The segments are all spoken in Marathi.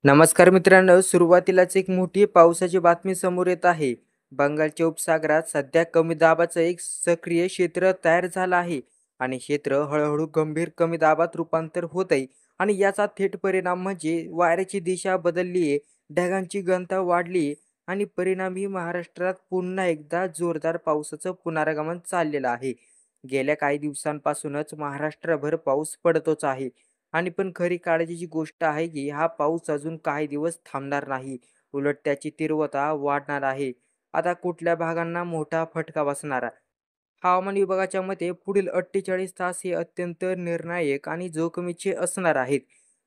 नमस्कार मित्रांनो, सुरुवातीलाच एक मोठी पावसाची बातमी समोर येत आहे. बंगालच्या उपसागरात सध्या कमी दाबाचं एक सक्रिय क्षेत्र तयार झालं आहे आणि क्षेत्र हळूहळू गंभीर कमी दाबात रूपांतर होत आहे आणि याचा थेट परिणाम म्हणजे वाऱ्याची दिशा बदलली आहे, ढगांची घनता वाढली आहे आणि परिणामी महाराष्ट्रात पुन्हा एकदा जोरदार पावसाचं पुनरागमन चाललेलं आहे. गेल्या काही दिवसांपासूनच महाराष्ट्रभर पाऊस पडतोच आहे. आणि पण खरी काळजीची गोष्ट आहे की हा पाऊस अजून काही दिवस थांबणार नाही. उलट त्याची तीव्रता वाढणार आहे. आता कुठल्या भागांना मोठा फटका बसणार? हवामान विभागाच्या मते पुढील 48 तास हे अत्यंत निर्णायक आणि जोखमीचे असणार आहेत.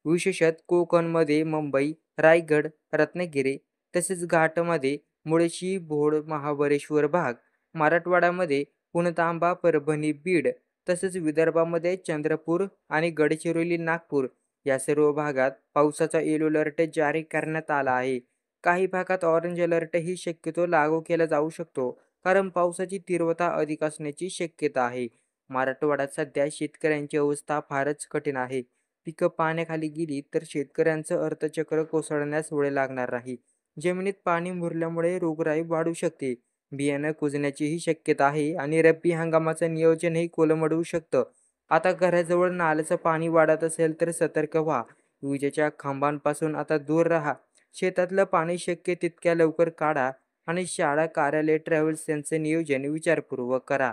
विशेषतः कोकणमध्ये मुंबई, रायगड, रत्नागिरी तसेच घाटमध्ये मुळशी, भोर, महाबळेश्वर भाग, मराठवाड्यामध्ये पुणतांबा, परभणी, बीड तसेच विदर्भामध्ये चंद्रपूर आणि गडचिरोली, नागपूर या सर्व भागात पावसाचा येलो अलर्ट जारी करण्यात आला आहे. काही भागात ऑरेंज अलर्टही शक्यतो लागू केला जाऊ शकतो. कारण पावसाची तीव्रता अधिक असण्याची शक्यता आहे. मराठवाड्यात सध्या शेतकऱ्यांची अवस्था फारच कठीण आहे. पिकं पाण्याखाली गेली तर शेतकऱ्यांचं अर्थचक्र कोसळण्यास वेळ लागणार नाही. जमिनीत पाणी मुरल्यामुळे रोगराई वाढू शकते. बियाणं कुजण्याचीही शक्यता आहे आणि रब्बी हंगामाचं नियोजनही कोलमडू शकतं. आता घराजवळ नाल्याचं पाणी वाढत असेल तर सतर्क व्हा. विजेच्या खांबांपासून आता दूर राहा. शेतातलं पाणी शक्य तितक्या लवकर काढा आणि शाळा, कार्यालय, ट्रॅव्हल्स यांचं नियोजन विचारपूर्वक करा.